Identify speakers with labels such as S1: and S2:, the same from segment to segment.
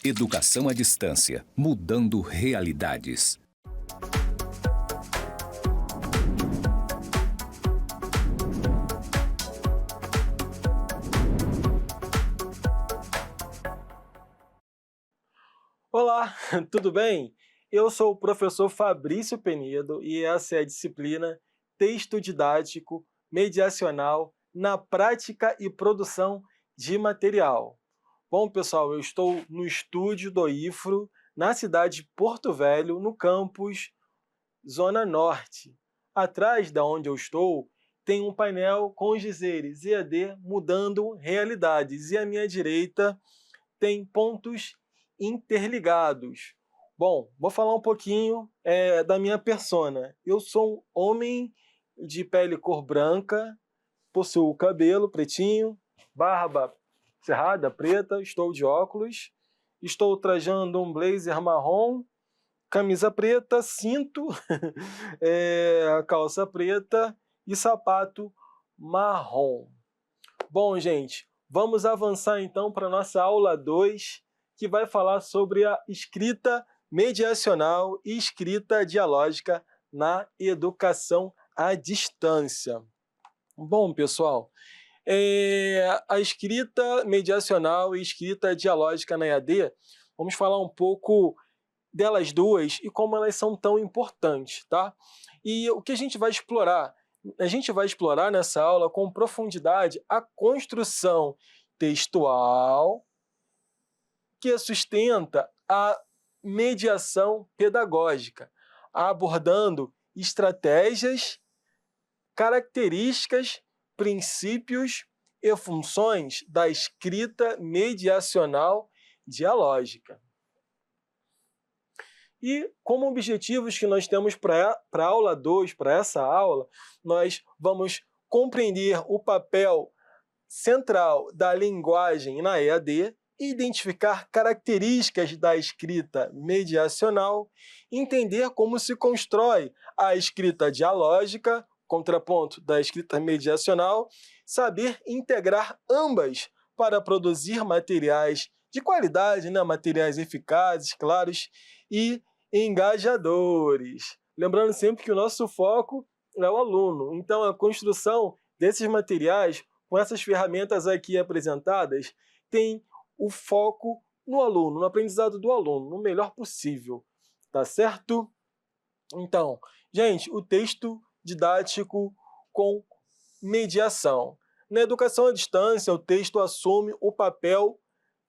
S1: Educação à distância, mudando realidades.
S2: Olá, tudo bem? Eu sou o professor Fabrício Penedo e essa é a disciplina Texto Didático Mediacional na Prática e Produção de Material. Bom, pessoal, eu estou no estúdio do IFRO, na cidade de Porto Velho, no campus Zona Norte. Atrás da onde eu estou, tem um painel com os dizeres EAD mudando realidades e à minha direita tem pontos interligados. Bom, vou falar um pouquinho da minha persona. Eu sou um homem de pele cor branca, possuo cabelo pretinho, barba cerrada, preta, estou de óculos, estou trajando um blazer marrom, camisa preta, cinto, calça preta e sapato marrom. Bom, gente, vamos avançar então para a nossa aula 2, que vai falar sobre a escrita mediacional e escrita dialógica na educação à distância. Bom, pessoal, a escrita mediacional e escrita dialógica na EAD, vamos falar um pouco delas duas e como elas são tão importantes, tá? E o que a gente vai explorar? A gente vai explorar nessa aula com profundidade a construção textual que sustenta a mediação pedagógica, abordando estratégias, características, princípios e funções da escrita mediacional dialógica. E como objetivos que nós temos para a aula 2, para essa aula, nós vamos compreender o papel central da linguagem na EAD, identificar características da escrita mediacional, entender como se constrói a escrita dialógica, contraponto da escrita mediacional, saber integrar ambas para produzir materiais de qualidade, materiais eficazes, claros e engajadores. Lembrando sempre que o nosso foco é o aluno. Então, a construção desses materiais, com essas ferramentas aqui apresentadas, tem o foco no aluno, no aprendizado do aluno, no melhor possível. Tá certo? Então, gente, o texto didático com mediação. Na educação à distância, o texto assume o papel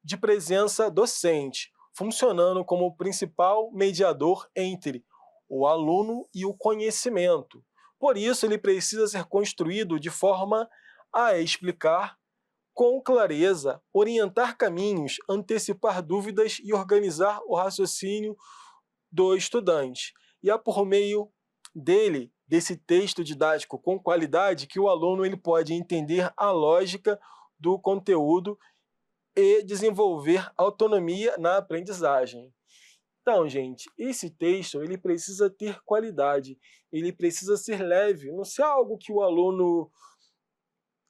S2: de presença docente, funcionando como o principal mediador entre o aluno e o conhecimento. Por isso, ele precisa ser construído de forma a explicar com clareza, orientar caminhos, antecipar dúvidas e organizar o raciocínio do estudante. E é por meio dele, desse texto didático com qualidade, que o aluno ele pode entender a lógica do conteúdo e desenvolver autonomia na aprendizagem. Então, gente, esse texto ele precisa ter qualidade, ele precisa ser leve, não ser algo que o aluno...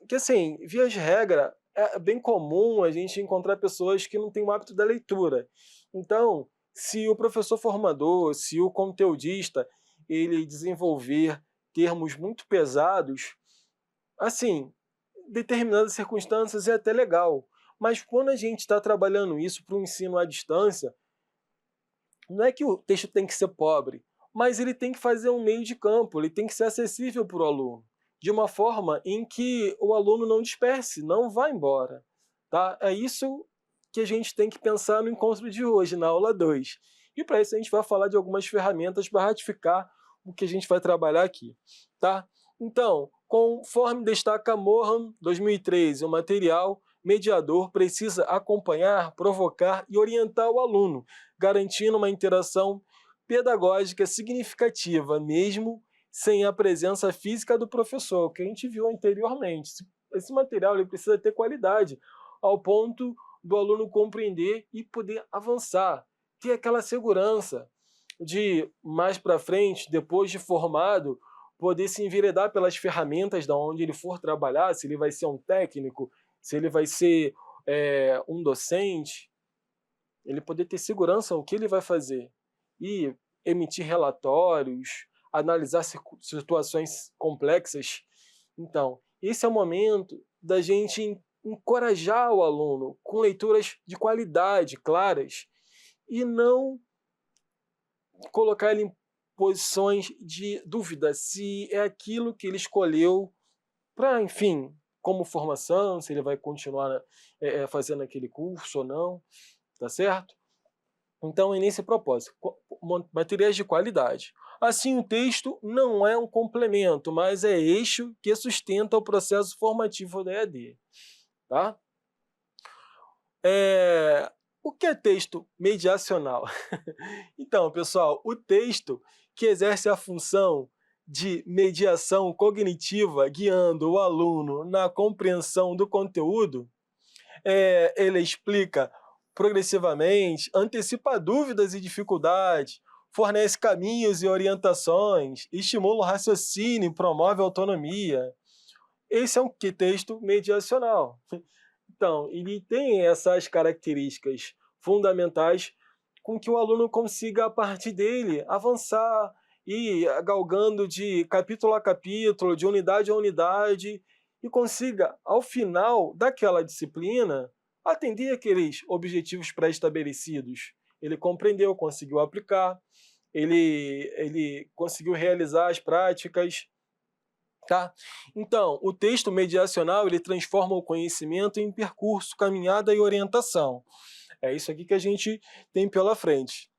S2: Que, assim, via de regra, é bem comum a gente encontrar pessoas que não têm o hábito da leitura. Então, se o professor formador, se o conteudista, ele desenvolver termos muito pesados, assim, em determinadas circunstâncias é até legal. Mas quando a gente está trabalhando isso para o ensino à distância, não é que o texto tem que ser pobre, mas ele tem que fazer um meio de campo, ele tem que ser acessível para o aluno, de uma forma em que o aluno não disperse, não vá embora. Tá? É isso que a gente tem que pensar no encontro de hoje, na aula 2. E para isso a gente vai falar de algumas ferramentas para ratificar o que a gente vai trabalhar aqui. Tá? Então, conforme destaca Mohan, 2013, o material mediador precisa acompanhar, provocar e orientar o aluno, garantindo uma interação pedagógica significativa, mesmo sem a presença física do professor, que a gente viu anteriormente. Esse material ele precisa ter qualidade, ao ponto do aluno compreender e poder avançar, ter aquela segurança de, mais para frente, depois de formado, poder se enveredar pelas ferramentas de onde ele for trabalhar, se ele vai ser um técnico, se ele vai ser um docente. ele poder ter segurança no que ele vai fazer e emitir relatórios, analisar situações complexas. Então, esse é o momento da gente encorajar o aluno com leituras de qualidade, claras, e não colocar ele em posições de dúvida se é aquilo que ele escolheu para, enfim, como formação, se ele vai continuar fazendo aquele curso ou não, tá certo? Então é nesse propósito, materiais de qualidade. Assim, o texto não é um complemento, mas é eixo que sustenta o processo formativo da EAD. Tá? O que é texto mediacional? Então, pessoal, o texto que exerce a função de mediação cognitiva, guiando o aluno na compreensão do conteúdo, ele explica progressivamente, antecipa dúvidas e dificuldades, fornece caminhos e orientações, estimula o raciocínio, promove a autonomia. Esse é um texto mediacional. Então, ele tem essas características fundamentais com que o aluno consiga, a partir dele, avançar e galgando de capítulo a capítulo, de unidade a unidade, e consiga, ao final daquela disciplina, atender aqueles objetivos pré-estabelecidos. Ele compreendeu, conseguiu aplicar, ele conseguiu realizar as práticas. Tá? Então, o texto mediacional ele transforma o conhecimento em percurso, caminhada e orientação. É isso aqui que a gente tem pela frente.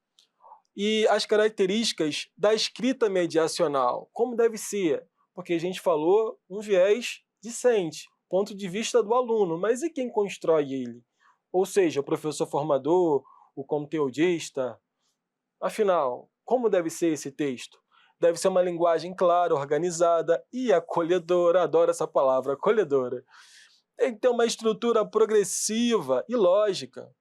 S2: E as características da escrita mediacional, como deve ser? Porque a gente falou um viés discente, ponto de vista do aluno, mas e quem constrói ele? Ou seja, o professor formador, o conteudista. Afinal, como deve ser esse texto? Deve ser uma linguagem clara, organizada e acolhedora. Adoro essa palavra, acolhedora. Tem que ter uma estrutura progressiva e lógica.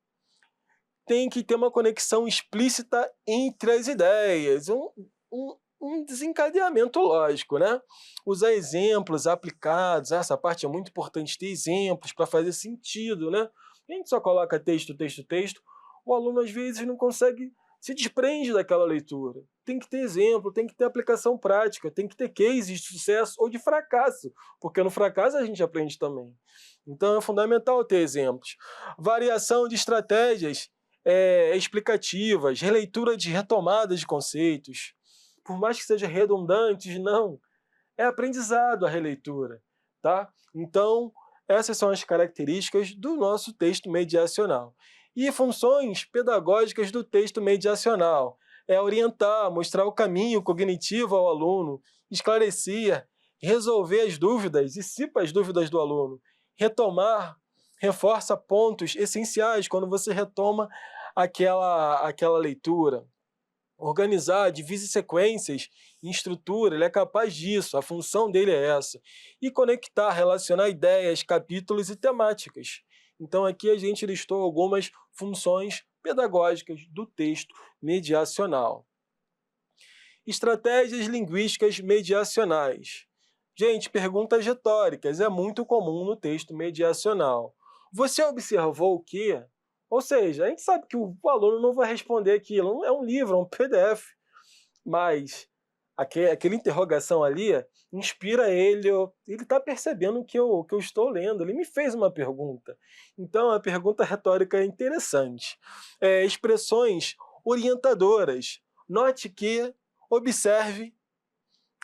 S2: Tem que ter uma conexão explícita entre as ideias, um desencadeamento lógico, né? Usar exemplos aplicados, essa parte é muito importante, ter exemplos para fazer sentido, né? A gente só coloca texto, texto, texto, o aluno às vezes não consegue, se desprende daquela leitura. Tem que ter exemplo, tem que ter aplicação prática, tem que ter cases de sucesso ou de fracasso, porque no fracasso a gente aprende também. Então é fundamental ter exemplos. Variação de estratégias explicativas, releitura de retomadas de conceitos. Por mais que seja redundantes, não. É aprendizado a releitura. Tá? Então, essas são as características do nosso texto mediacional. E funções pedagógicas do texto mediacional. É orientar, mostrar o caminho cognitivo ao aluno, esclarecer, resolver as dúvidas, dissipa as dúvidas do aluno, retomar, reforça pontos essenciais quando você retoma aquela leitura. Organizar, divide sequências em estrutura, ele é capaz disso, a função dele é essa. E conectar, relacionar ideias, capítulos e temáticas. Então aqui a gente listou algumas funções pedagógicas do texto mediacional. Estratégias linguísticas mediacionais. Gente, perguntas retóricas é muito comum no texto mediacional. Você observou o quê? Ou seja, a gente sabe que o aluno não vai responder aquilo, é um livro, é um PDF, mas aquela interrogação ali inspira ele está percebendo que eu estou lendo, ele me fez uma pergunta. Então, a pergunta retórica é interessante. Expressões orientadoras. Note que, observe,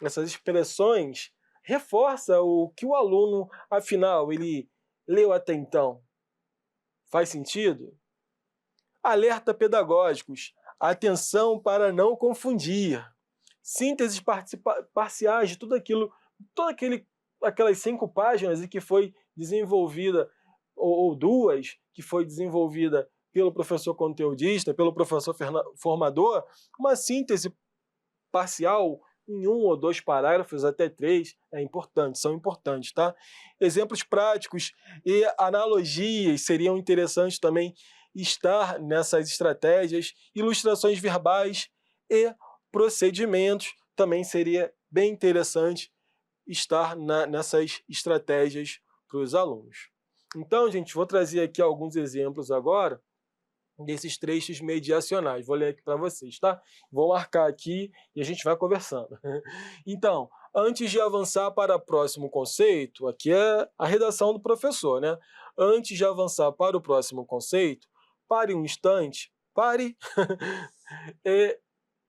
S2: essas expressões reforça o que o aluno, afinal, ele leu até então. Faz sentido? Alerta pedagógicos. Atenção para não confundir. Sínteses parciais de tudo aquilo, aquelas 5 páginas e que foi desenvolvida, ou 2, que foi desenvolvida pelo professor conteudista, pelo professor formador, uma síntese parcial em 1 ou 2 parágrafos, até 3, são importantes, tá? Exemplos práticos e analogias seriam interessantes também estar nessas estratégias, ilustrações verbais e procedimentos também seria bem interessante estar nessas estratégias para os alunos. Então, gente, vou trazer aqui alguns exemplos agora desses trechos mediacionais. Vou ler aqui para vocês, tá? Vou marcar aqui e a gente vai conversando. Então, antes de avançar para o próximo conceito, aqui é a redação do professor, né? Antes de avançar para o próximo conceito, pare um instante, pare e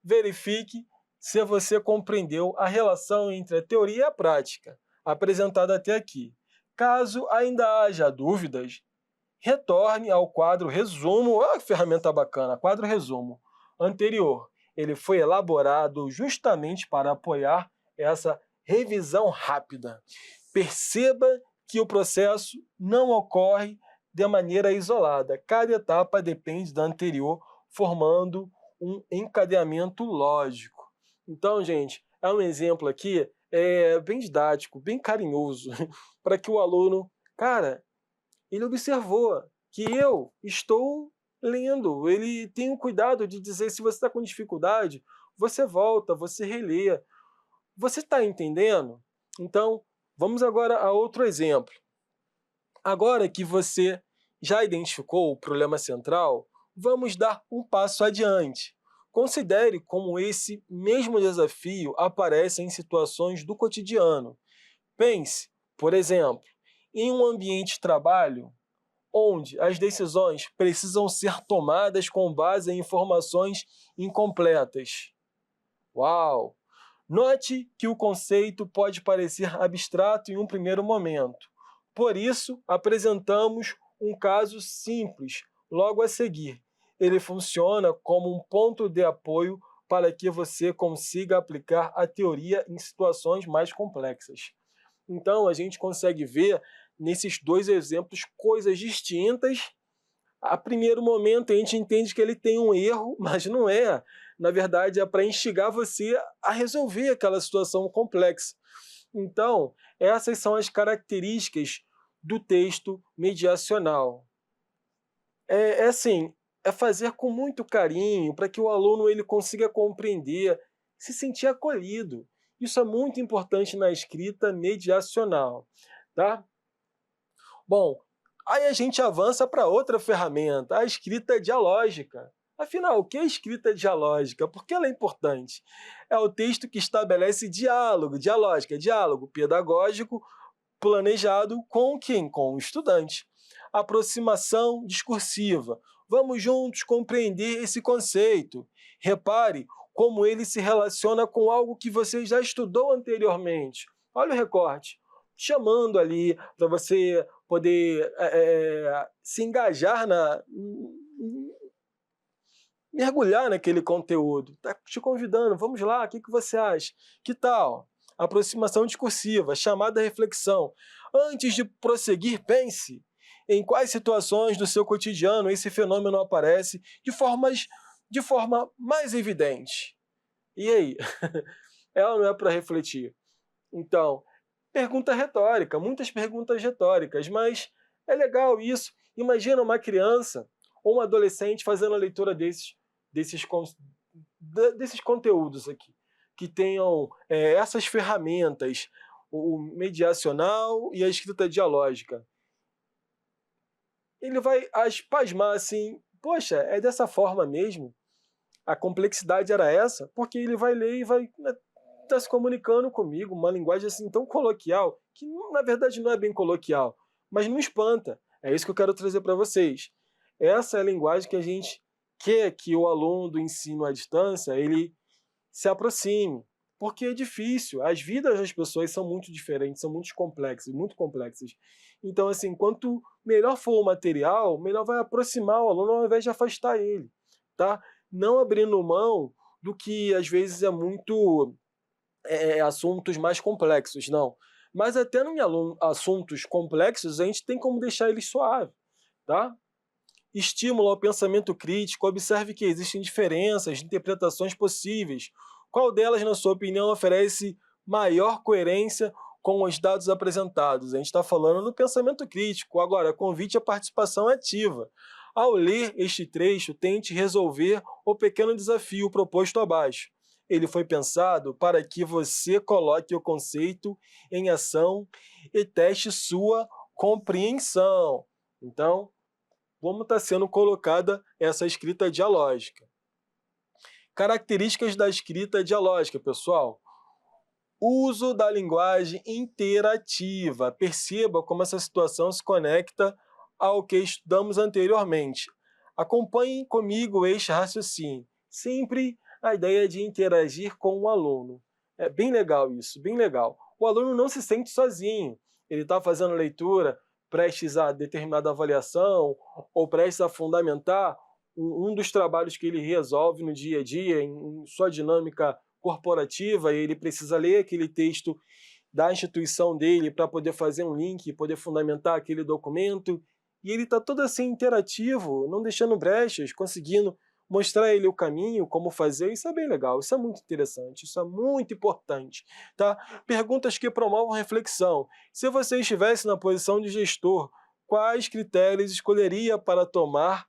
S2: verifique se você compreendeu a relação entre a teoria e a prática apresentada até aqui. Caso ainda haja dúvidas, retorne ao quadro resumo, olha que ferramenta bacana, quadro resumo anterior. Ele foi elaborado justamente para apoiar essa revisão rápida. Perceba que o processo não ocorre de maneira isolada. Cada etapa depende da anterior, formando um encadeamento lógico. Então, gente, é um exemplo aqui bem didático, bem carinhoso, para que o aluno, cara, ele observou que eu estou lendo, ele tem o cuidado de dizer, se você está com dificuldade, você volta, você relê. Você está entendendo? Então, vamos agora a outro exemplo. Agora que você já identificou o problema central, vamos dar um passo adiante. Considere como esse mesmo desafio aparece em situações do cotidiano. Pense, por exemplo, em um ambiente de trabalho onde as decisões precisam ser tomadas com base em informações incompletas. Uau! Note que o conceito pode parecer abstrato em um primeiro momento. Por isso, apresentamos um caso simples logo a seguir. Ele funciona como um ponto de apoio para que você consiga aplicar a teoria em situações mais complexas. Então, a gente consegue ver nesses dois exemplos coisas distintas. A primeiro momento, a gente entende que ele tem um erro, mas não é. Na verdade, é para instigar você a resolver aquela situação complexa. Então, essas são as características do texto mediacional. É fazer com muito carinho para que o aluno ele consiga compreender, se sentir acolhido. Isso é muito importante na escrita mediacional, tá? Bom, aí a gente avança para outra ferramenta, a escrita dialógica. Afinal, o que é escrita dialógica? Por que ela é importante? É o texto que estabelece diálogo, dialógica, diálogo pedagógico planejado com quem? Com o estudante. Aproximação discursiva. Vamos juntos compreender esse conceito. Repare como ele se relaciona com algo que você já estudou anteriormente. Olha o recorte. Chamando ali para você poder se engajar mergulhar naquele conteúdo. Está te convidando, vamos lá, o que você acha? Que tal? Aproximação discursiva, chamada à reflexão. Antes de prosseguir, pense em quais situações do seu cotidiano esse fenômeno aparece de forma mais evidente. E aí? Ela não é para refletir. Então, pergunta retórica, muitas perguntas retóricas, mas é legal isso. Imagina uma criança ou um adolescente fazendo a leitura desses conteúdos aqui, que tenham essas ferramentas, o mediacional e a escrita dialógica. Ele vai pasmar assim, poxa, é dessa forma mesmo? A complexidade era essa? Porque ele vai ler e vai estar se comunicando comigo, uma linguagem assim tão coloquial, que na verdade não é bem coloquial, mas não espanta. É isso que eu quero trazer para vocês. Essa é a linguagem que a gente quer que o aluno do ensino à distância ele se aproxime, porque é difícil. As vidas das pessoas são muito diferentes, são muito complexas. Então, assim, quanto melhor for o material, melhor vai aproximar o aluno ao invés de afastar ele, tá? Não abrindo mão do que às vezes é muito assuntos mais complexos, não. Mas até em assuntos complexos, a gente tem como deixar eles suave, tá? Estímulo ao pensamento crítico, observe que existem diferenças de interpretações possíveis. Qual delas, na sua opinião, oferece maior coerência com os dados apresentados? A gente está falando do pensamento crítico. Agora, convite à participação ativa. Ao ler este trecho, tente resolver o pequeno desafio proposto abaixo. Ele foi pensado para que você coloque o conceito em ação e teste sua compreensão. Então, como está sendo colocada essa escrita dialógica. Características da escrita dialógica, pessoal. Uso da linguagem interativa. Perceba como essa situação se conecta ao que estudamos anteriormente. Acompanhem comigo este raciocínio. Sempre a ideia de interagir com o aluno. É bem legal isso, bem legal. O aluno não se sente sozinho. Ele está fazendo leitura, prestes a determinada avaliação ou prestes a fundamentar um dos trabalhos que ele resolve no dia a dia, em sua dinâmica corporativa, e ele precisa ler aquele texto da instituição dele para poder fazer um link, poder fundamentar aquele documento, e ele está todo assim interativo, não deixando brechas, conseguindo mostrar a ele o caminho, como fazer. Isso é bem legal, isso é muito interessante, isso é muito importante. Tá? Perguntas que promovam reflexão. Se você estivesse na posição de gestor, quais critérios escolheria para tomar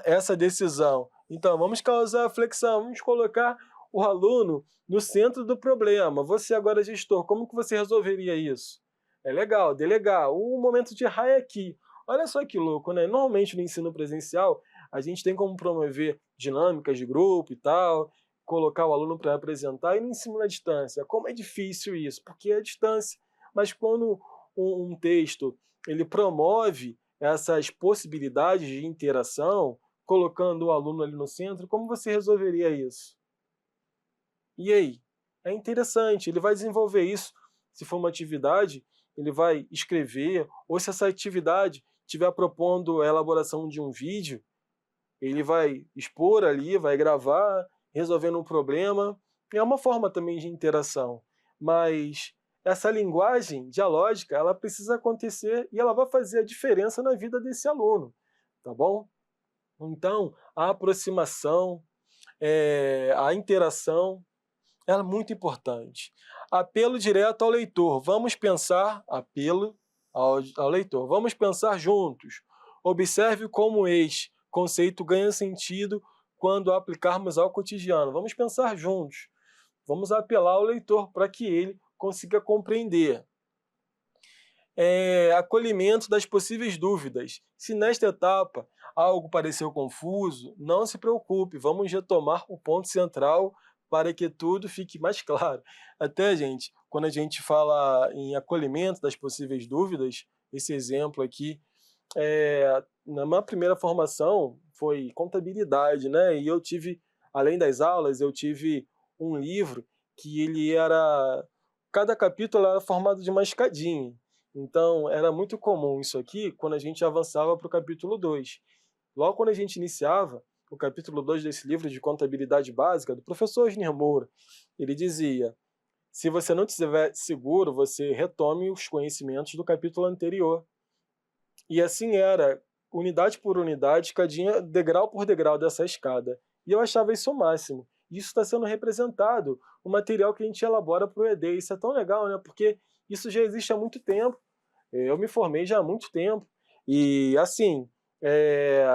S2: essa decisão? Então, vamos causar reflexão, vamos colocar o aluno no centro do problema. Você agora, gestor, como que você resolveria isso? É legal, delegar. Um momento de raio aqui. Olha só que louco, né? Normalmente no ensino presencial, a gente tem como promover dinâmicas de grupo e tal, colocar o aluno para apresentar, e no ensino à distância. Como é difícil isso, porque é a distância. Mas quando um texto ele promove essas possibilidades de interação, colocando o aluno ali no centro, como você resolveria isso? E aí? É interessante, ele vai desenvolver isso. Se for uma atividade, ele vai escrever, ou se essa atividade estiver propondo a elaboração de um vídeo, ele vai expor ali, vai gravar, resolvendo um problema. É uma forma também de interação. Mas essa linguagem dialógica, ela precisa acontecer e ela vai fazer a diferença na vida desse aluno, tá bom? Então, a aproximação, a interação, ela é muito importante. Apelo direto ao leitor. Vamos pensar, apelo ao leitor. Vamos pensar juntos. Observe como este conceito ganha sentido quando aplicarmos ao cotidiano. Vamos pensar juntos. Vamos apelar ao leitor para que ele consiga compreender. Acolhimento das possíveis dúvidas. Se nesta etapa algo pareceu confuso, não se preocupe, vamos retomar o ponto central para que tudo fique mais claro. Até, gente, quando a gente fala em acolhimento das possíveis dúvidas, esse exemplo aqui, na minha primeira formação foi contabilidade, né? E eu tive, além das aulas, eu tive um livro que ele era, cada capítulo era formado de uma escadinha. Então, era muito comum isso aqui quando a gente avançava para o capítulo 2. Logo quando a gente iniciava o capítulo 2 desse livro de contabilidade básica, do professor Osnir Moura, ele dizia: se você não estiver seguro, você retome os conhecimentos do capítulo anterior. E assim era, unidade por unidade, escadinha, degrau por degrau dessa escada. E eu achava isso o máximo. Isso está sendo representado, o material que a gente elabora para o ED. Isso é tão legal, né? Porque isso já existe há muito tempo. Eu me formei já há muito tempo. E, assim,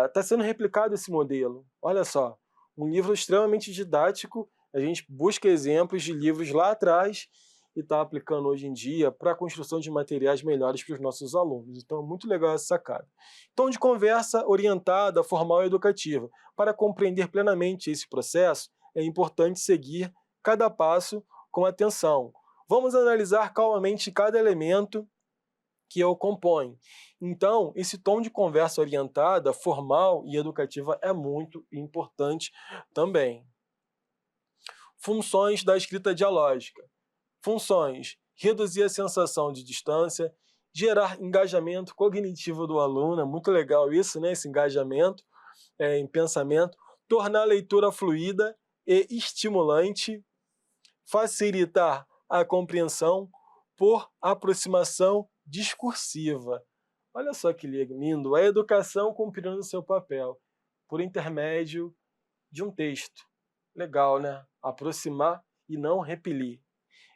S2: está sendo replicado esse modelo. Olha só, um livro extremamente didático. A gente busca exemplos de livros lá atrás e está aplicando hoje em dia para a construção de materiais melhores para os nossos alunos. Então, muito legal essa sacada. Tom de conversa orientada, formal e educativa. Para compreender plenamente esse processo, é importante seguir cada passo com atenção. Vamos analisar calmamente cada elemento que o compõe. Então, esse tom de conversa orientada, formal e educativa é muito importante também. Funções da escrita dialógica. Funções: reduzir a sensação de distância, gerar engajamento cognitivo do aluno, é muito legal isso, né? Esse engajamento em pensamento, tornar a leitura fluida e estimulante, facilitar a compreensão por aproximação discursiva. Olha só que lindo, a educação cumprindo seu papel por intermédio de um texto. Legal, né? Aproximar e não repelir.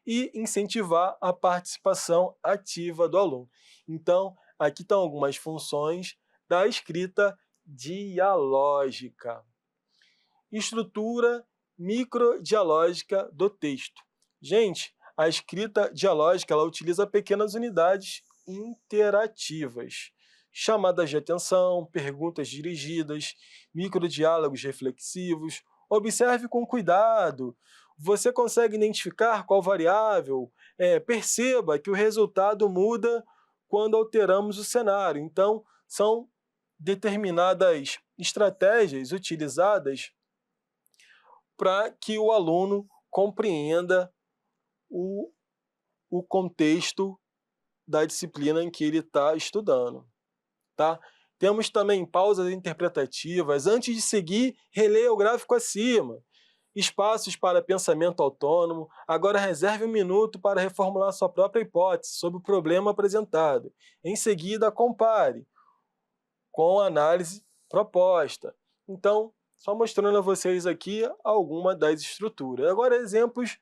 S2: E incentivar a participação ativa do aluno. Então, aqui estão algumas funções da escrita dialógica. Estrutura microdialógica do texto. Gente, a escrita dialógica ela utiliza pequenas unidades interativas. chamadas de atenção, perguntas dirigidas, microdiálogos reflexivos. Observe com cuidado. Você consegue identificar qual variável? Perceba que o resultado muda quando alteramos o cenário. Então, são determinadas estratégias utilizadas para que o aluno compreenda o contexto da disciplina em que ele está estudando. Tá? Temos também pausas interpretativas. Antes de seguir, releia o gráfico acima. Espaços para pensamento autônomo. Agora reserve 1 minuto para reformular sua própria hipótese sobre o problema apresentado. Em seguida, compare com a análise proposta. Então, só mostrando a vocês aqui alguma das estruturas. Agora, exemplos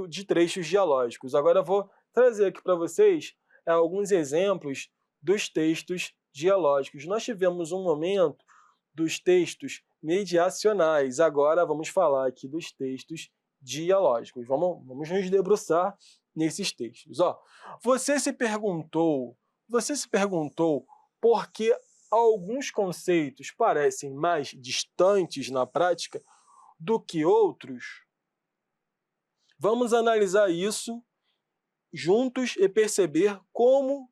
S2: de trechos dialógicos. Agora, eu vou trazer aqui para vocês alguns exemplos dos textos dialógicos. Nós tivemos um momento dos textos mediacionais. Agora, vamos falar aqui dos textos dialógicos. Vamos nos debruçar nesses textos. Você se perguntou por que alguns conceitos parecem mais distantes na prática do que outros? Vamos analisar isso juntos e perceber como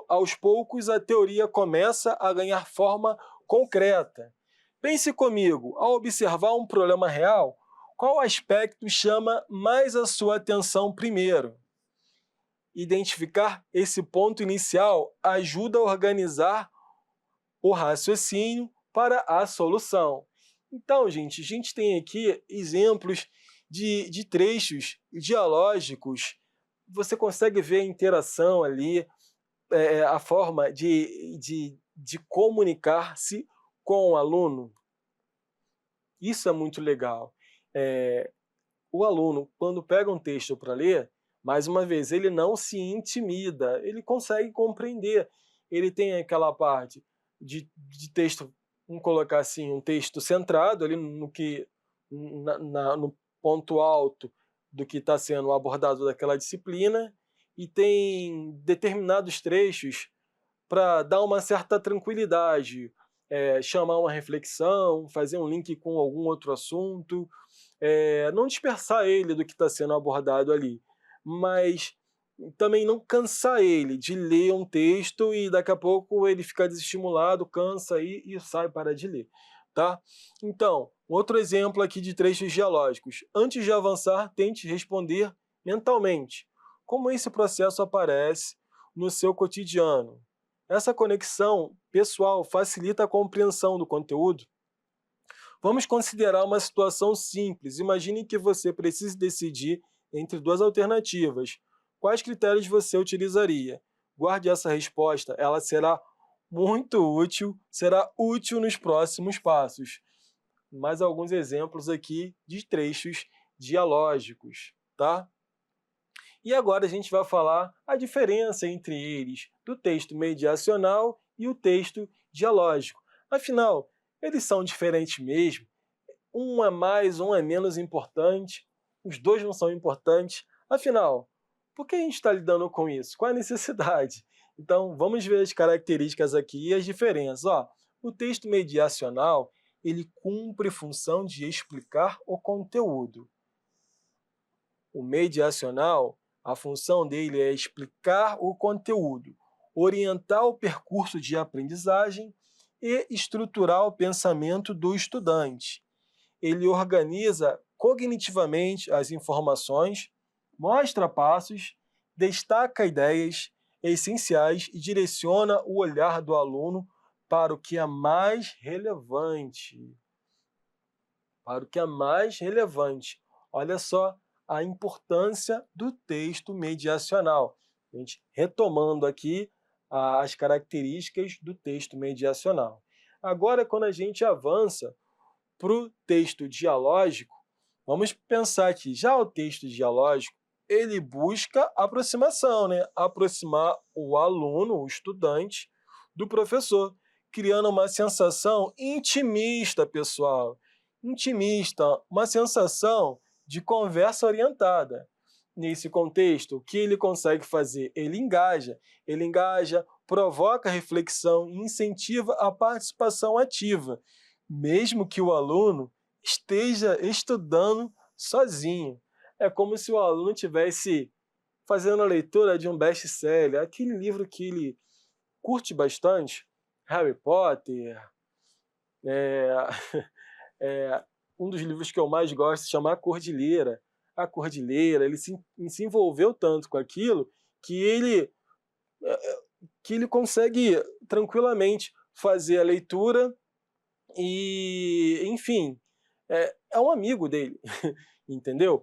S2: aos poucos a teoria começa a ganhar forma concreta. Pense comigo, ao observar um problema real, qual aspecto chama mais a sua atenção primeiro? Identificar esse ponto inicial ajuda a organizar o raciocínio para a solução. Então, gente, a gente tem aqui exemplos de trechos dialógicos. Você consegue ver a interação ali, a forma de comunicar-se com o aluno. Isso é muito legal. O aluno, quando pega um texto para ler, mais uma vez, ele não se intimida, ele consegue compreender. Ele tem aquela parte de texto, vamos colocar assim, um texto centrado ali no ponto alto do que está sendo abordado daquela disciplina, e tem determinados trechos para dar uma certa tranquilidade, chamar uma reflexão, fazer um link com algum outro assunto, não dispersar ele do que está sendo abordado ali, mas também não cansar ele de ler um texto e daqui a pouco ele fica desestimulado, cansa e sai, para de ler. Tá? Então, outro exemplo aqui de trechos dialógicos. Antes de avançar, tente responder mentalmente. Como esse processo aparece no seu cotidiano? Essa conexão pessoal facilita a compreensão do conteúdo? Vamos considerar uma situação simples. Imagine que você precise decidir entre duas alternativas. Quais critérios você utilizaria? Guarde essa resposta, ela será muito útil, será útil nos próximos passos. Mais alguns exemplos aqui de trechos dialógicos, tá? E agora a gente vai falar a diferença entre eles, do texto mediacional e o texto dialógico. Afinal, eles são diferentes mesmo? Um é mais, um é menos importante? Os dois não são importantes? Afinal, por que a gente está lidando com isso? Qual a necessidade? Então, vamos ver as características aqui e as diferenças. O texto mediacional, ele cumpre função de explicar o conteúdo. O mediacional, a função dele é explicar o conteúdo, orientar o percurso de aprendizagem e estruturar o pensamento do estudante. Ele organiza cognitivamente as informações, mostra passos, destaca ideias essenciais e direciona o olhar do aluno para o que é mais relevante. Para o que é mais relevante. Olha só a importância do texto mediacional. A gente retomando aqui as características do texto mediacional. Agora, quando a gente avança para o texto dialógico, vamos pensar aqui, já o texto dialógico, ele busca aproximação, né? Aproximar o aluno, o estudante, do professor, criando uma sensação intimista, pessoal. Intimista, uma sensação de conversa orientada. nesse contexto, o que ele consegue fazer? Ele engaja, provoca reflexão e incentiva a participação ativa, mesmo que o aluno esteja estudando sozinho. É como se o aluno estivesse fazendo a leitura de um best-seller, aquele livro que ele curte bastante, Harry Potter, é, um dos livros que eu mais gosto se chama A Cordilheira. A Cordilheira, ele se envolveu tanto com aquilo que ele consegue tranquilamente fazer a leitura e, enfim, é um amigo dele, entendeu?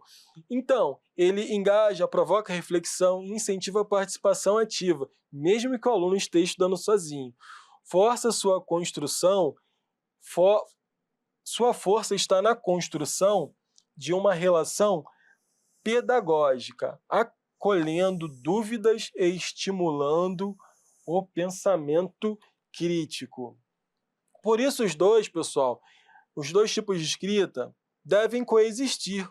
S2: Então, ele engaja, provoca reflexão e incentiva a participação ativa, mesmo que o aluno esteja estudando sozinho. Força sua construção, sua força está na construção de uma relação pedagógica, acolhendo dúvidas e estimulando o pensamento crítico. Por isso pessoal, os dois tipos de escrita devem coexistir.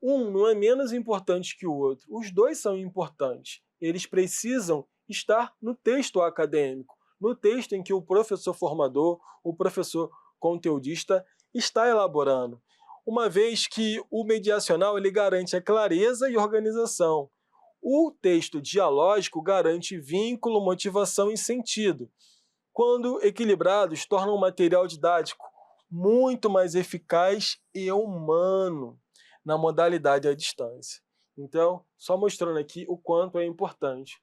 S2: Um não é menos importante que o outro. Os dois são importantes. Eles precisam estar no texto acadêmico, no texto em que o professor formador, o professor conteudista está elaborando. Uma vez que o mediacional ele garante a clareza e organização. O texto dialógico garante vínculo, motivação e sentido. Quando equilibrados, tornam o material didático muito mais eficaz e humano na modalidade à distância. Então, só mostrando aqui o quanto é importante.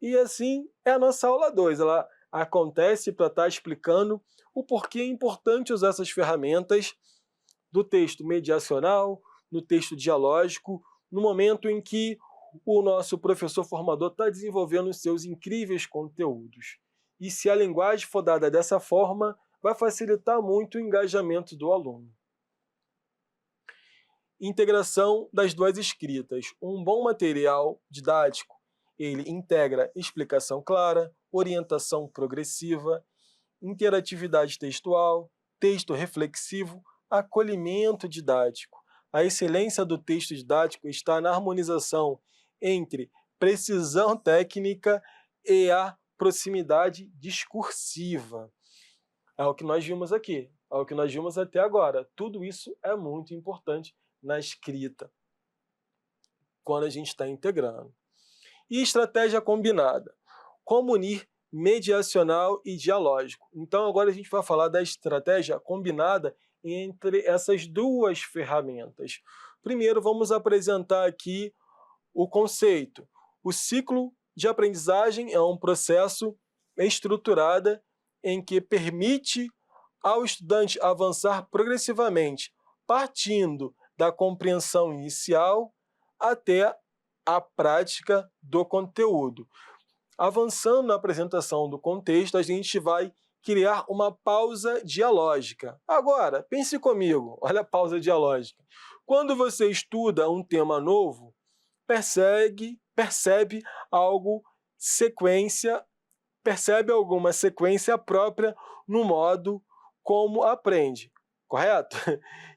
S2: E assim é a nossa aula 2. Ela acontece para estar explicando o porquê é importante usar essas ferramentas do texto mediacional, no texto dialógico, no momento em que o nosso professor formador está desenvolvendo os seus incríveis conteúdos. E se a linguagem for dada dessa forma, vai facilitar muito o engajamento do aluno. Integração das duas escritas. Um bom material didático, ele integra explicação clara, orientação progressiva, interatividade textual, texto reflexivo, acolhimento didático. A excelência do texto didático está na harmonização entre precisão técnica e a proximidade discursiva. É o que nós vimos aqui, é o que nós vimos até agora. Tudo isso é muito importante na escrita, quando a gente está integrando. E estratégia combinada. Como unir mediacional e dialógico. Então, agora a gente vai falar da estratégia combinada entre essas duas ferramentas. Primeiro, vamos apresentar aqui o conceito. O ciclo de aprendizagem é um processo estruturado em que permite ao estudante avançar progressivamente, partindo da compreensão inicial até a prática do conteúdo. Avançando na apresentação do contexto, a gente vai criar uma pausa dialógica. Agora, pense comigo, olha a pausa dialógica. Quando você estuda um tema novo, percebe alguma sequência própria no modo como aprende, correto?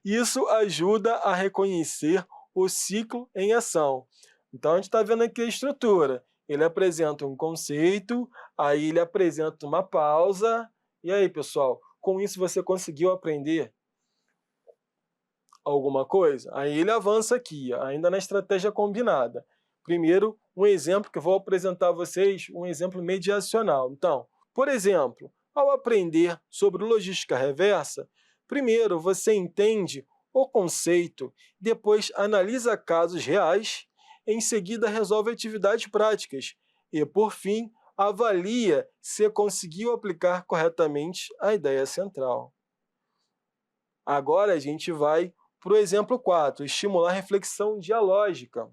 S2: Isso ajuda a reconhecer o ciclo em ação. Então, a gente está vendo aqui a estrutura. Ele apresenta um conceito, aí ele apresenta uma pausa. E aí, pessoal, com isso você conseguiu aprender alguma coisa? Aí ele avança aqui, ainda na estratégia combinada. Primeiro, um exemplo que eu vou apresentar a vocês, um exemplo mediacional. Então, por exemplo, ao aprender sobre logística reversa, primeiro você entende o conceito, depois analisa casos reais, em seguida resolve atividades práticas e, por fim, avalia se conseguiu aplicar corretamente a ideia central. Agora a gente vai para o exemplo 4, estimular a reflexão dialógica.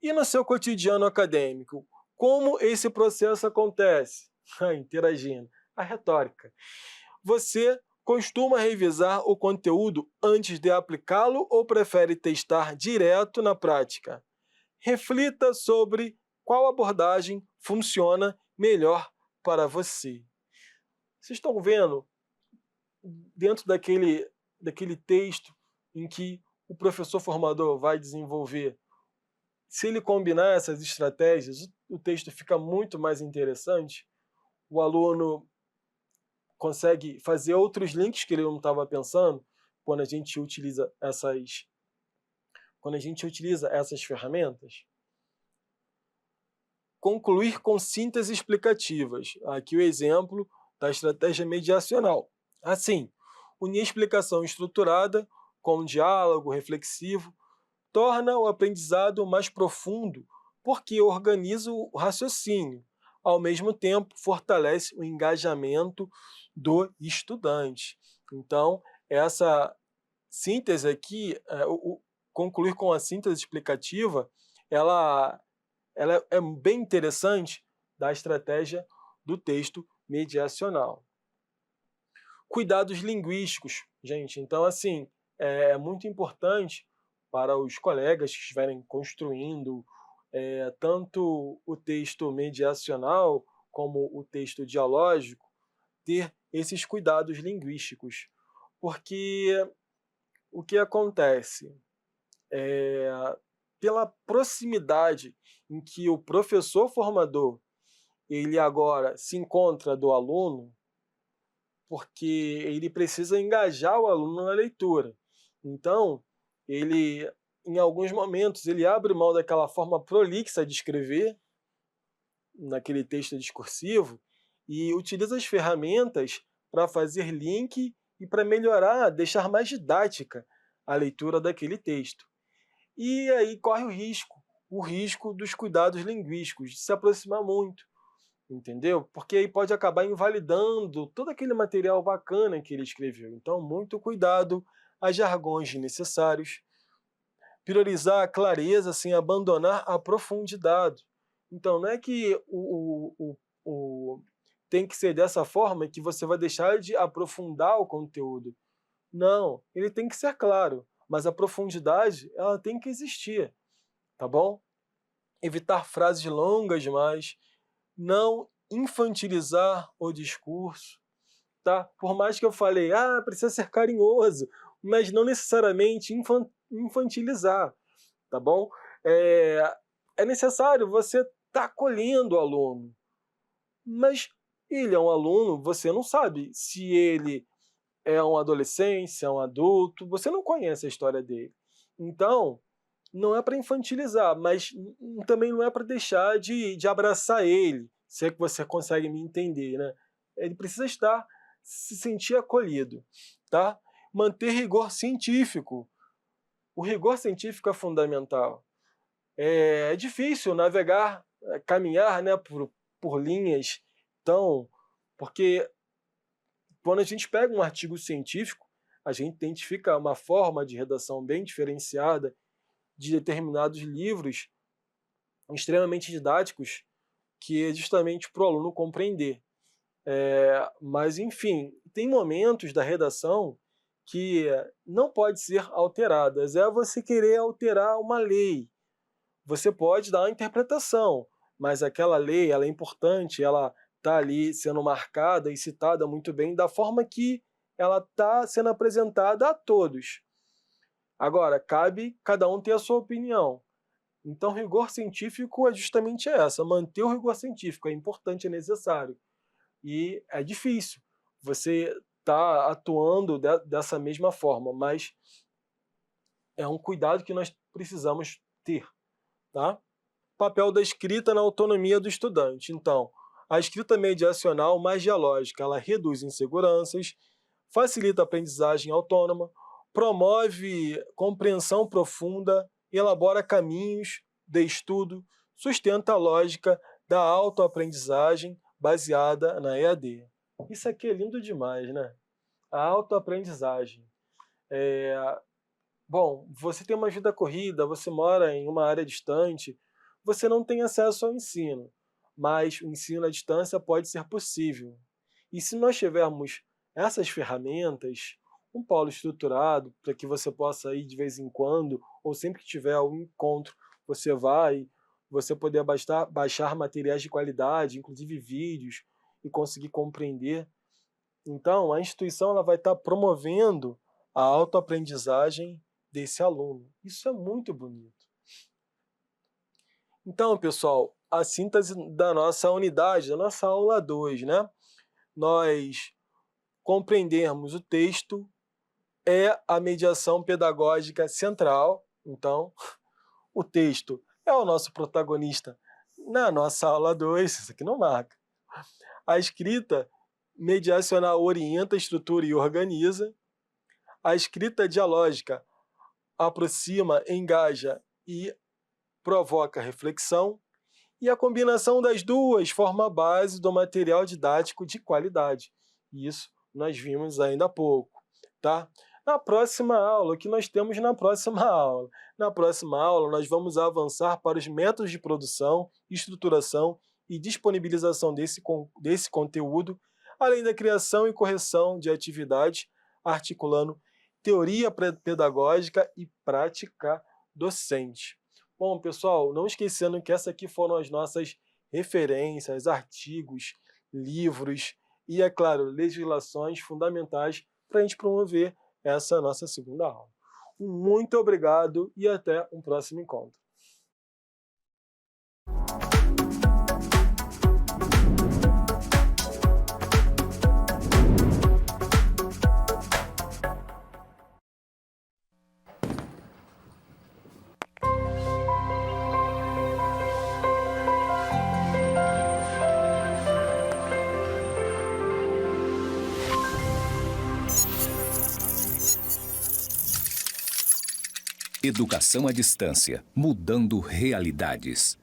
S2: E no seu cotidiano acadêmico, como esse processo acontece? Interagindo. A retórica. Você costuma revisar o conteúdo antes de aplicá-lo ou prefere testar direto na prática? Reflita sobre qual abordagem funciona melhor para você. Vocês estão vendo, dentro daquele texto em que o professor formador vai desenvolver. Se ele combinar essas estratégias, o texto fica muito mais interessante, o aluno consegue fazer outros links que ele não estava pensando quando a gente utiliza essas ferramentas. Concluir com sínteses explicativas. Aqui o exemplo da estratégia mediacional. Assim, unir a explicação estruturada com um diálogo reflexivo torna o aprendizado mais profundo porque organiza o raciocínio. Ao mesmo tempo, fortalece o engajamento do estudante. Então, essa síntese aqui, concluir com a síntese explicativa, ela é bem interessante da estratégia do texto mediacional. Cuidados linguísticos, gente. Então, assim, é muito importante para os colegas que estiverem construindo tanto o texto mediacional como o texto dialógico, ter esses cuidados linguísticos. Porque o que acontece? Pela proximidade em que o professor formador ele agora se encontra do aluno, porque ele precisa engajar o aluno na leitura. Então, ele, em alguns momentos, ele abre mão daquela forma prolixa de escrever, naquele texto discursivo, e utiliza as ferramentas para fazer link e para melhorar, deixar mais didática a leitura daquele texto. E aí corre o risco dos cuidados linguísticos, de se aproximar muito, entendeu? Porque aí pode acabar invalidando todo aquele material bacana que ele escreveu. Então, muito cuidado a jargões desnecessários, priorizar a clareza sem abandonar a profundidade. Então, não é que tem que ser dessa forma que você vai deixar de aprofundar o conteúdo. Não, ele tem que ser claro, mas a profundidade ela tem que existir, tá bom? Evitar frases longas demais, não infantilizar o discurso, tá? Por mais que eu falei, precisa ser carinhoso, mas não necessariamente infantilizar, tá bom? É necessário você estar acolhendo o aluno, mas ele é um aluno, você não sabe se ele é um adolescente, se é um adulto, você não conhece a história dele. Então, não é para infantilizar, mas também não é para deixar de abraçar ele, se é que você consegue me entender, né? Ele precisa se sentir acolhido, tá? Manter rigor científico. O rigor científico é fundamental. É difícil navegar, caminhar, né, por linhas tão... Porque quando a gente pega um artigo científico, a gente identifica uma forma de redação bem diferenciada de determinados livros extremamente didáticos, que é justamente para o aluno compreender. Mas, enfim, tem momentos da redação que não pode ser alteradas. É você querer alterar uma lei. Você pode dar uma interpretação, mas aquela lei ela é importante, ela está ali sendo marcada e citada muito bem da forma que ela está sendo apresentada a todos. Agora, cabe cada um ter a sua opinião. Então, rigor científico é justamente essa, manter o rigor científico é importante, é necessário. E é difícil você tá atuando dessa mesma forma, mas é um cuidado que nós precisamos ter, tá? Papel da escrita na autonomia do estudante. Então, a escrita mediacional mais dialógica, ela reduz inseguranças, facilita a aprendizagem autônoma, promove compreensão profunda, elabora caminhos de estudo, sustenta a lógica da autoaprendizagem baseada na EAD. Isso aqui é lindo demais, né? A autoaprendizagem. Bom, você tem uma vida corrida, você mora em uma área distante, você não tem acesso ao ensino, mas o ensino à distância pode ser possível. E se nós tivermos essas ferramentas, um polo estruturado, para que você possa ir de vez em quando, ou sempre que tiver um encontro, você vai, você poder baixar materiais de qualidade, inclusive vídeos, e conseguir compreender. Então, a instituição ela vai estar promovendo a autoaprendizagem desse aluno. Isso é muito bonito. Então, pessoal, a síntese da nossa unidade, da nossa aula 2, né? Nós compreendermos o texto é a mediação pedagógica central. Então, o texto é o nosso protagonista na nossa aula 2, isso aqui não marca. A escrita mediacional orienta, estrutura e organiza. A escrita dialógica aproxima, engaja e provoca reflexão. E a combinação das duas forma a base do material didático de qualidade. Isso nós vimos ainda há pouco, tá? Na próxima aula, o que nós temos na próxima aula? Na próxima aula, nós vamos avançar para os métodos de produção, estruturação e disponibilização desse conteúdo, além da criação e correção de atividades, articulando teoria pedagógica e prática docente. Bom, pessoal, não esquecendo que essas aqui foram as nossas referências, artigos, livros e, é claro, legislações fundamentais para a gente promover essa nossa segunda aula. Muito obrigado e até um próximo encontro.
S1: Educação à distância, mudando realidades.